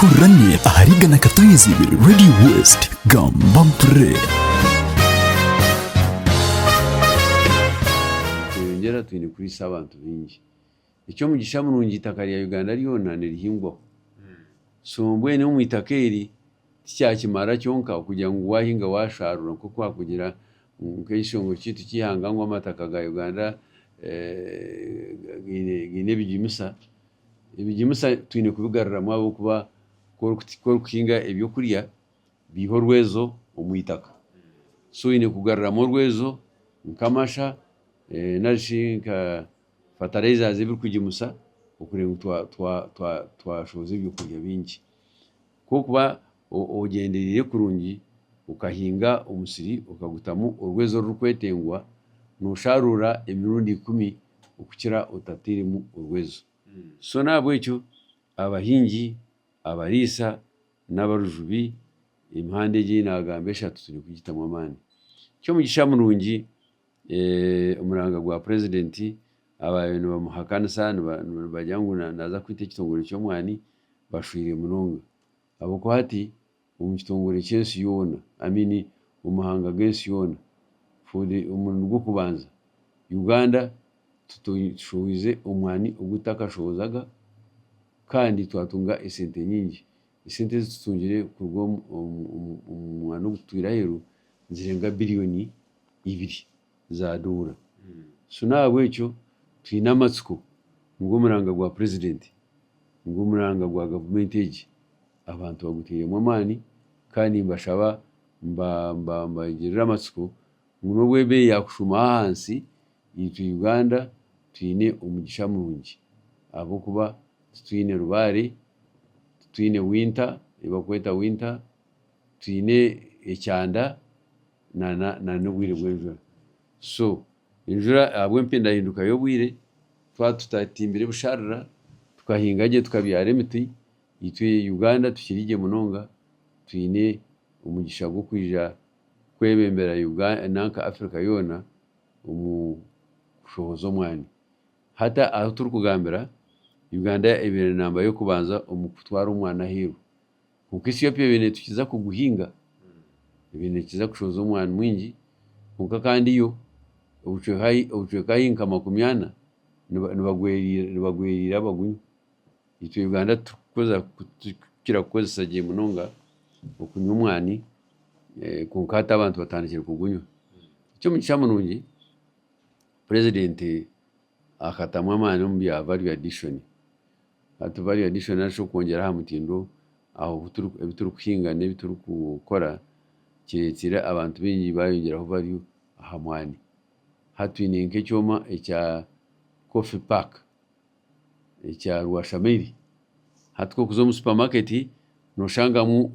turane aharigana katuyezi Radio West Gambampre ngera twine kuri sabantu bingi icyo mugisha murungi itakari ya Uganda ryona nirihingwa sombwe ne mu itakeri cyakimara cyonka kugira ngo wahinga washarura kuko kugira nk'ishongo kitu kihangangwa amataka ga Uganda gine bijimisa twine kubigarura mwabo kuba ko kuhinga ibyo kuriya biho rwezo umuyitaka so ine kugarura mu rwezo nkamasha nashinka fertilizer zibiri kujimusa ukurenga twashoze ibyo kurya bingi kuba ugendereye kurungi ukahinga umusiri ukagutamo urwezo rukwetengwa nusharura emirundi 10 ukukira utatirimo urwezo so nabwo icyo abahingi abarisa n'abarujubi impande y'inagambe 3 turi kugitamo amani cyo mugisha murungi umuranga gwa president abayeno bamuhakana sana bajyanguna naza kwite kitongore cyo mwani bashwire munonga abo ko hati umukitongore cyese yona amini umuhanga gensi yona fude umuntu gwo kubanza Uganda tutushuize umwani ugutaka shozaga kandi twatunga isente nyingi isente zitungire kurwo umwana gutwira hero zirenga billioni 2 za dola sunabwe cyo twinamatsiko ngo muranga gwa president ngo muranga gwa government age abantu baguteye mu mani kandi mbashaba mbagirira amatsiko ngo webe yakushuma hansi yitu Uganda twine umugisha murungi abo kuba twine rubare twine winter ibakweta winter twine ecyanda na nubwire bw'ejo so injura abwe mpenda hinduka yo bwire tutatimbire busharira tukahingaje tukabyara emiti yitwe Uganda tukirije munonga twine umugisha gwo kwija kwebembera Uganda nanka Africa yona umushobozo mwani hata aho turi kugambira Uganda ibere namba yo kubanza umukutwara umwana hero kuko Ethiopia bene tukiza kuguhinga ibene kiza kushoza umwana mwingi kuko kandi yo ubucekayi nka 20 nibagwerira bagunyu itwe Uganda tukoza kira kukozesa je munonga okunywa umwani kunkata abantu batandikira kugunywa cyo mucyamunungi president akatamwa amani mu bya value addition ati value addition nasho kongera ha mutindo aho bituru kuhinga ne bituru gukora kiretira abantu bingi bayongeraho value ahamwani hatwine nke cyoma ecya coffee pack ecya rwashamiri hatko kuzo mu supermarket no shangamu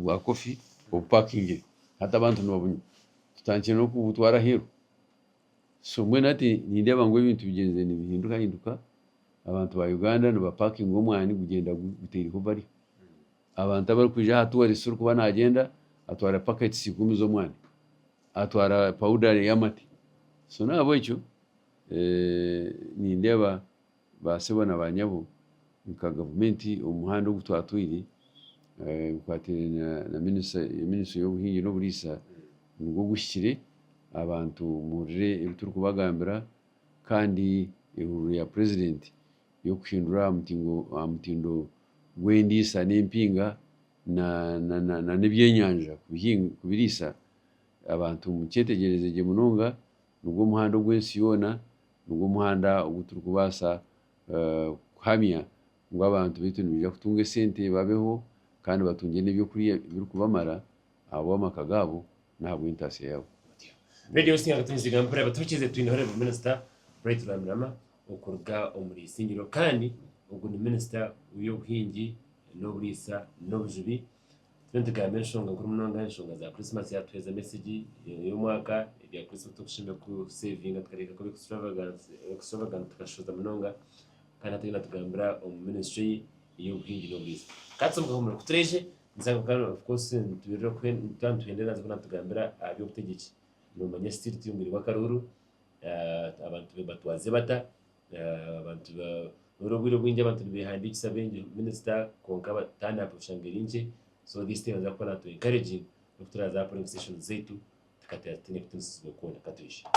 wa coffee o packing hata abantu no tutangiye no kubutwara hero so mwe nati nindeba ngo ibintu bigenze ni bihinduka abantu ba Uganda no ba packing umwani kugenda gutera ko bari abantu abari kuja hatuwa risuru kuba nagenda atwara packets 10 zo mwani atwara powder y'amati so nabo icyo nindeba basebona banyabo nka government umuhanda gutwatwiri kwatirana na minister y'ubuhingi no burisa ngo gushyire abantu murire ibituru kubagambira kandi ihuru ya president yo kwindura amutindo gwendisa nempinga na nebyenyanja kubirisa abantu mucyetegereze je munonga nubwo muhanda gwensi yona nubwo muhanda uguturu kubasa kuhamya ngo abantu bituntu bija kutunga sente babeho kandi batunge n'ibyo kuriya biri kubamara abo makagabo ntabwo intase yabo Radio Singa tunzigambura abatukize twinhore minister Bright Lamrama ukurga umuri singiro kandi ubwo ni minister w'ubuhingi no burisa no bujubi twendegame nshonga kuri munonga nshonga za Christmas ya tweza message yo mwaka ya Christmas tukushimye ku saving atkareka ko extravagant tukashoza munonga kandi atagenda tugambira ministry y'ubuhingi no burisa katsumka mu kutreje nzanga kandi of course tubirira ko twendera zikona tugambira abyo gutegeki no manyestiriti y'umuri wa Karuru abantu batwaze bata abantu urugwiro rw'inje abantu behind each seven minister konka batana pushangerinje. So this thing is akona to encouraging ukutira za polling station zetu tukatera tene kutunsi kubona katuishi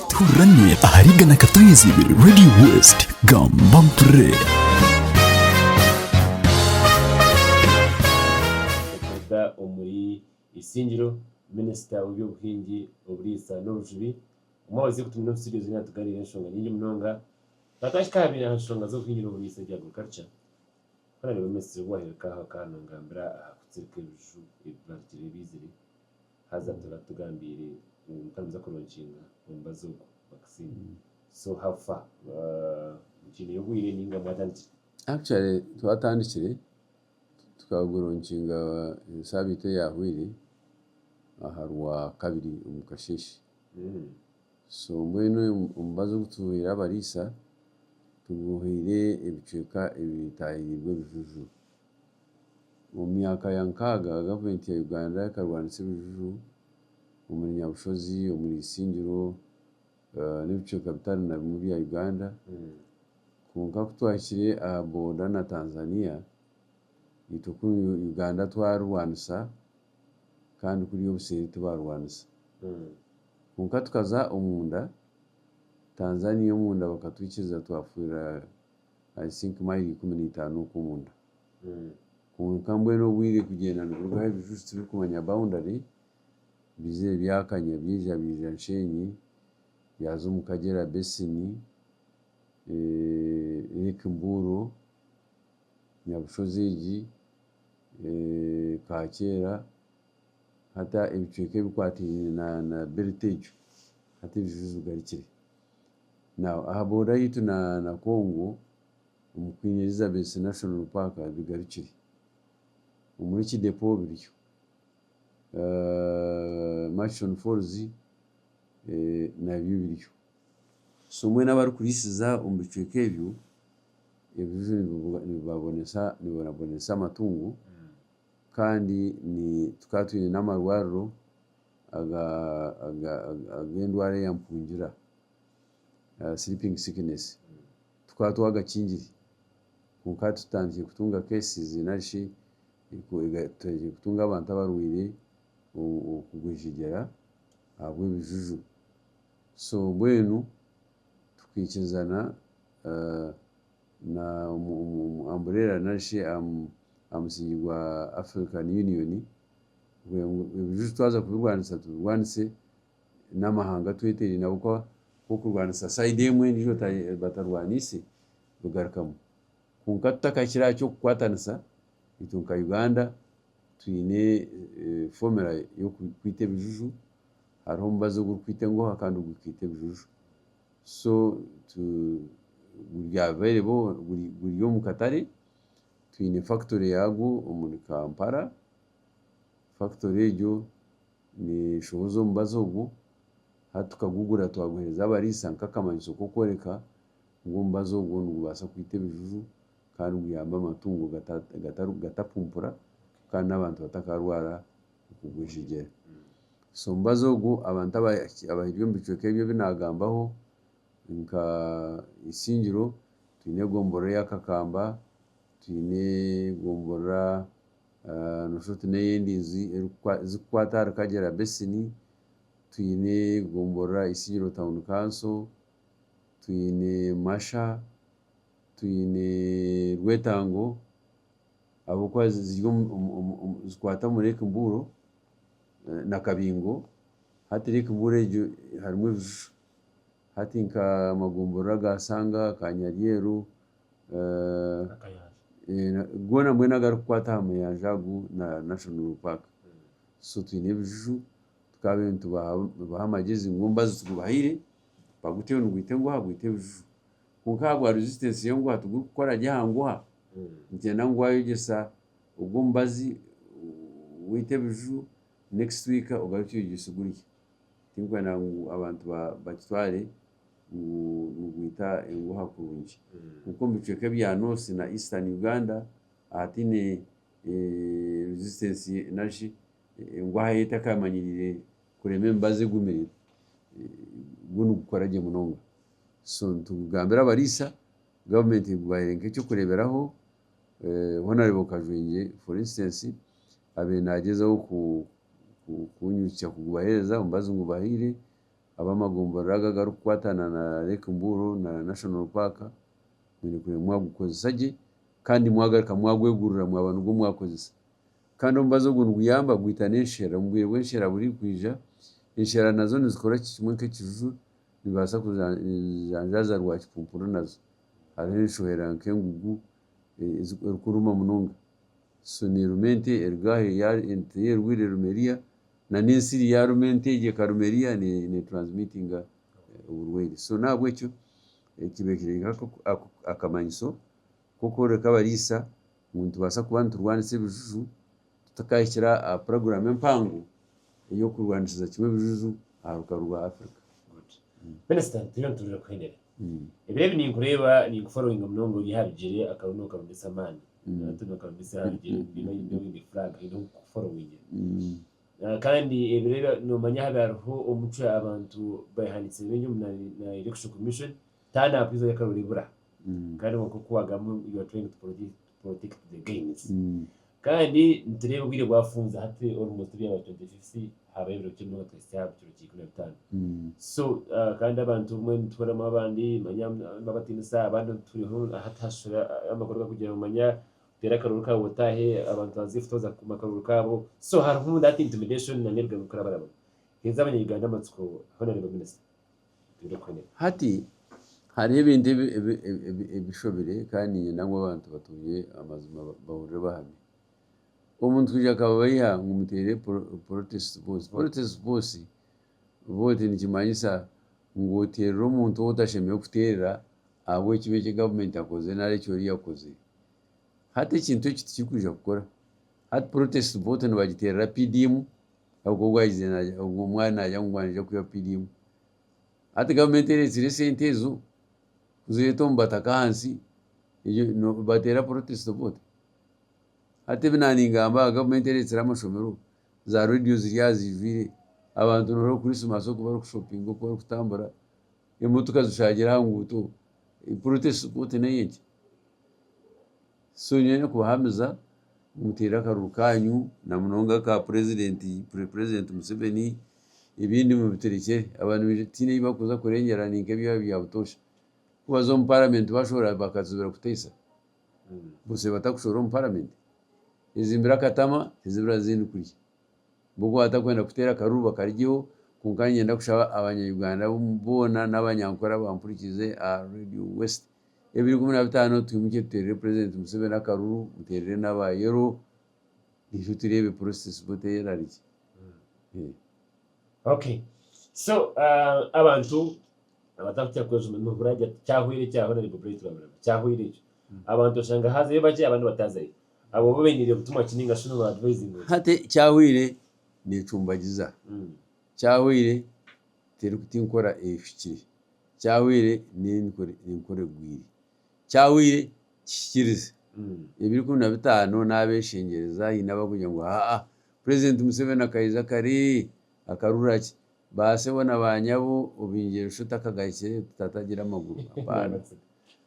turanye aharigana katuyezi Radio West Gambampre da omuri isingiro minister w'ubuhingi oburisa n'obujubi umwazi kutumira no studios nya tugarira nshonga nyinyi mnonga natashikabira nshonga zo kuhingira oburisa bya agriculture kana ni minister waheka kana ngambira kutsirika ibiju ibarikire bizire haza turatugambire mutamza kuronshinga mumbazo vaccine. So how far mukino yogwire ninga mwatandikire? Actually twatandikire tukaguronshinga sabite yahwire aharwa kabiri umukashishi. So mbwenu umbazo gutuhira abarisa tuguhire ebiceka ebitahirwe bijuju mu myaka yankaga government ya Uganda yakarwanise bijuju mu nyabushozi muri isingiro n'ibiceka bitari na mu bya Uganda kunka kutwakire aboda na Tanzania ituku Uganda twarwanisa kandi kuri yo buseri tubarwanisa kunka tukaza omunda Tanzania omunda bakatwikiza twafura I think maili 15 kumunda kunka mbweno bwire kugenda n'urugo habijustire kumanya boundary bize byakanya bija nshenyi yazo mukagera besini Nikimburo Nyabushoziji Kakera hata ibiceke bikwatire na Heritage hata bijuzu garikire. Now ahabora yitu na Congo Queen Elizabeth National Park bigarikire muri ki depot biryo Machon Falls na biryo. So mwe n'abari kurisiza umbiceke ebyo ebijuzu nibabonesa amatungo kandi ni tukatuye n'amarwaro agendware yampungira sleeping sickness tukatwa agakingiri kunka tutangiye kutunga cases nashi ikogaje kutunga abantu abarwire ukugwijigera abwe bijuju. So bwenu tukikizana na umbrella nashi amusingirwa African Union bijuju twaza kubirwanisa turwanise n'amahanga twetere nabo ko kurwanisa side imwe nijo batarwanise bugarukamo kunka tutakakira cyo kwatanisa itunka Uganda twine formula yo kwite bijuju hariho mbazo gukwite ngo hakandi gukwite bijuju. So burya available buri yo mukatare twine factory yago muri Kampala. Factory ejo ni shobozo mbazo go hatukagugura twaguhereza abarisa nkakamanyiso ko koreka ngo mbazo go ngubasa kwite bijuju kandi uyamba amatungo gatapumpura kandi abantu batakarwara kugwijigera. So mbazo go abantu abahiryo mbiceke byo binagambaho nka isingiro twine gomboro yakakamba twine gombora noshote n'endi zikwatara kagera besini twine gombora isingiro town council twine masha twine rwetango abo kwazi ziryo zikwata muri Kimburo na Kabingo hatiri Kimburo ejo harimo hatinka magombora gasanga Kanyaryeru gona mwena garukwata hamwe yajagu na National Park. So twine bijuju tukabentu bahamagezi ngomba zitubahire bagute n'ugwite ngo hagwite bijuju kunka gwa resistance yo ngo hatugukora jyangwa ngenda ngwayo gesa ubwo mbazi wite bijuju next week ugarukiye gisuguriye tingwa na abantu bakitware ngwita ngo hakurunje kuko mbiceke bya North na Eastern Uganda atine resistance nashi ngwa yita kamanyirire kureme mbaze gumerera bunu gukoraje munonga. so tugambira abarisa government gubaherenke cyo kureberaho honorable Kajwenge for instance abe nagezeho kunyucya kugubahereza umbazo ngubahire abamagombo ragaga kwatana na Lake Mburu na National Park muri kure mwagukozesaje kandi mwagarika mwagwegurura mwabantu go mwakozesa kandi umbazo ngo nguyamba guitaneshera mbwirwe nshera buri kwija inshera nazo nizikora kimwe nk'ekijuju bibasa kujanjaza rwa kipumpuru nazo ari shohera nkengugu kuruma munonga so ni rumente ergahe ya interior wire rumeria na ninsiri ya rumente je karumeria ni transmitting uburwayi so nabwo cyo kibekire akamanyiso koko reka barisa umuntu basa kubantu rwanise bijuju tutakayishyira program mpangu yo kurwanisiza kimwe bijuju aruka rwa Africa. Minister tujya kwendera ebirebe ni kureba ni following mnongo yihabijire akarunuka mbisa mani natunuka mbisa habijire bino flag ino following kandi ebirebe no manya habaho umuco abantu bahanitse benyo na election commission tana apizo yakaruribura kandi ngo kuwagamo you are trying to protect the gains kandi nturebe bwire bwafunza hati almost 2050 habayibiro kimwe twesya cy'urukiko n'abitano so kandi abantu mwe twarama abandi manya babatinisa abandi turiho hatashura amakorwa kugira ngo manya tera karuruka wotahe abantu bazifutoza ku makaruru kabo so harimo that intimidation na nerga gukora barabo heza abanyiganda matsuko honorable minister hati hari ibindi bishobere kandi nangwa abantu batuye amazima bahurira bahamye umuntu kujya akabayiha ngumutere protest boss vote ni kimanyisa ngo terero umuntu udashemeye kuterera abo kibe government akoze nare cyo yakoze hati ikintu kikikuja gukora hati protest vote no bagiterera PDM ahubwo gwayize na umwana yangwanije ku PDM hati government iri sentezo kuzetomba takansi no batera protest vote hati binaningamba government iri amashomero za radio ziyazivire abantu no kuri sumasoko bari shopping ko kutambara imotuka zishagira nguto protest vote nayiki so nyene kuhamiza mutera karukanyu na munonga ka president Museveni ibindi mu bitereke abantu bitine bakuza kurengera ninke bya butosha kubazo mu parliament bashora bakazubira kutesa bose batakushora mu parliament izimbira katama izibira zindi kuri bugo atakwenda kutera karuba karigiho kunkanye nda kushaba abanyayuganda bona n'abanyankora bampurikize Radio West 2015 tumuke tere president Museveni akaruru muterere n'abayero nishutirebe process bote yarariki okay so abantu abatafite kwazo mu burajya cyahwire cyahora ni Bobrate babura cyahwire abantu shanga haze baje abantu batazaye abo bobenire gutuma kininga shuno ba advising hate cyahwire ni cumbagiza cyahwire tere kutinkora efiki cyahwire ni nkore gwiri cyahwire kikirize 2015 n'abeshengereza inabakugira ngo president Museveni akayiza kari akaruraki base bona banyabo ubingera ushuta kagayikire tutatagira amaguru apana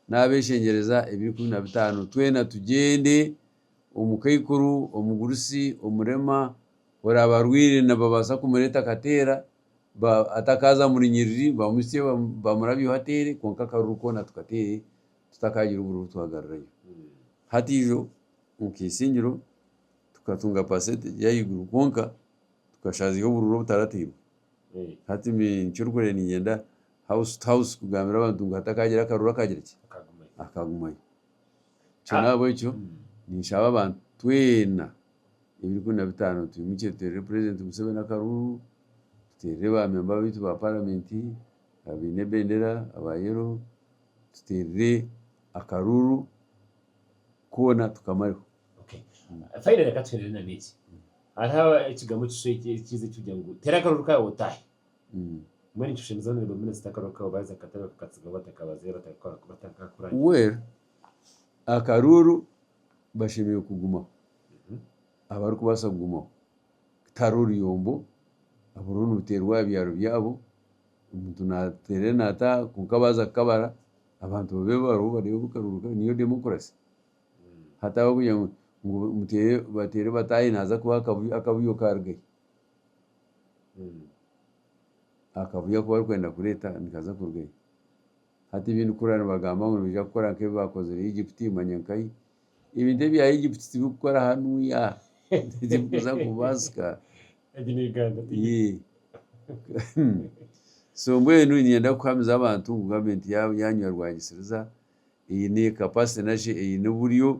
n'abeshengereza 2015 twena tugende umukayikuru umugurusi umurema warabarwire nababasa kumureta katera atakaza muri nyiriri bamusiye bamurabi hotel konka karuko na tukatere tutakagira uburu tuhagararayo hatijo mukisingiro tukatunga pasete yayiguru konka tukashazi yo bururo butaratiba hati minchurukure nigenda house kugamira abantu ngatakagira karura kagira ki akagumayo cyonabo cyo nishaba abantu twena 2015 tumuke tere president Museveni akaruru tere ba member bitu ba parliament abine bendera abayero tere akaruru kona tukamariho okay finally katwere na niki araha ikigamo kize cyujya ngo tera karuru ka wotahe mwene cyushimiza n'ibyo minister karuka baza kataba katsiga batakabaze batakora batakakura well akaruru bashimiye kuguma abari kubasa kuguma taruri yombo aburunu buterwa byaro byabo umuntu natere nata kunkabaza kabara abantu babe baro barebe bukaruruka niyo demokarasi hataho kugira ngo mutere batere bataye naza kuba akabuyo karge akavuya kuba kwenda kureta nikaza kurge hati ibintu kurana bagamba ngo bija gukora nke bakoze Egypt manyankai ibinde bya Egypt tibukora hanu ya tibikuza kubaska so mbwenu nienda kwamiza abantu government yanyu rwagisiriza iyi ni capacity naje iyi n'uburyo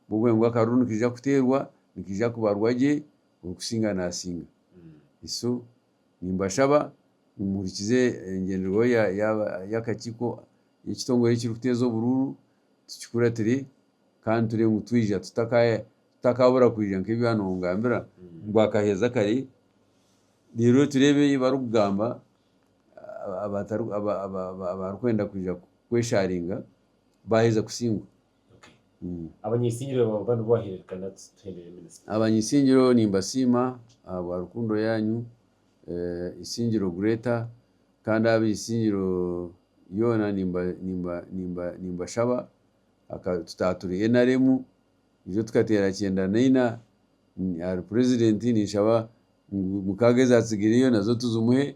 bugwe ngo akarunu kija kuterwa nikija kubarwaje ukusinga nasinga iso nimbashaba murikize ngenderwa yakakiko ikitongore kiruktezo bururu tukikuratire kandi turi ngutwija tutakabura kwija nk'ibano ngambira ngwakaheza kare rero turebe barugamba abarukwenda kuja kwesharinga baheza kusingwa abanyisingiro bano boherekana tuhendere minisita abanyisingiro nimbasima abarukundo yanyu isingiro Greta kandi abisingiro yona nimba shaba tutaturiye naremu ivyo tukatera 9 ari president nishaba mukageza atsigiriyo nazo tuzumuhe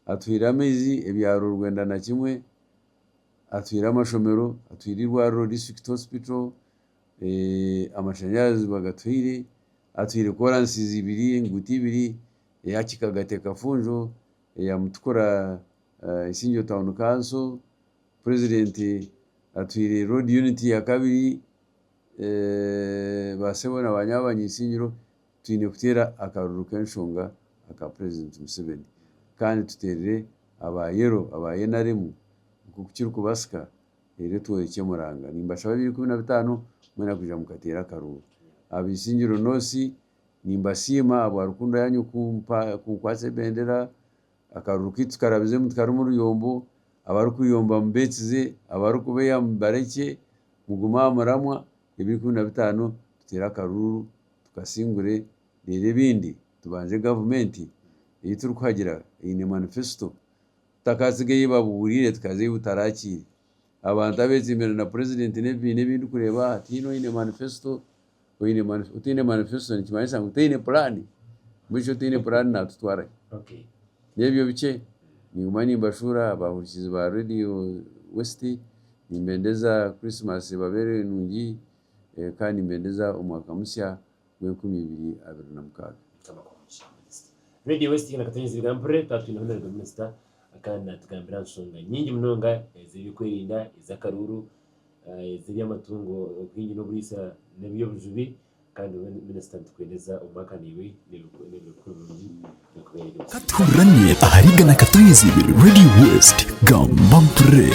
atwira amezi ebyaro Rwanda na kimwe atwira amashomero atwirirwa district hospital amashanyarazi bagatwire atwire koransi zibiri nguti ibiri yakikagateka funjo ya mutukora isingiro town council president atwire road unity ya kabiri basebona abanyabanyisingiro twine kutera akaruru kenshonga aka president Museveni kandi tuterere abayenaremu kukiri kubasika rero tuweke muranga nimbashaba 2015 mwena kuja mukatera akaruru abisingiro nosi nimbasima abarukundo yanyu kunkwase bendera akaruru kitukarabize mutkarumu ruyombo abarukuyomba mbetsize abarukubeya mbareke muguma muramwa 2015 tutera akaruru tukasingure rero bindi tubanje government iyi turi kwagira iyi ni manifesto takasigaye baburire tukaze utarakiri abantu abeze imbere na president n'ibindi kureba tino ine manifesto utine manifesto nikimanyisa ngo utine plan mwisho utine plan natutwara nebyo bice nyuma nimbashura abahurikizi ba Radio West nimbendeza Christmas babere nungi kandi nimbendeza umwaka mushya w'2026 Radio West kana katanyiza igampure tatwina honorable minister akana tugambira nsonga nyingi munonga ziri kwirinda izakaruru ziri amatungo kwingi no burisa nebiyo bujubi kandi minister tukwendeza umwaka niwe katuranye aharigana katanyiza Radio West Gamba Mpre.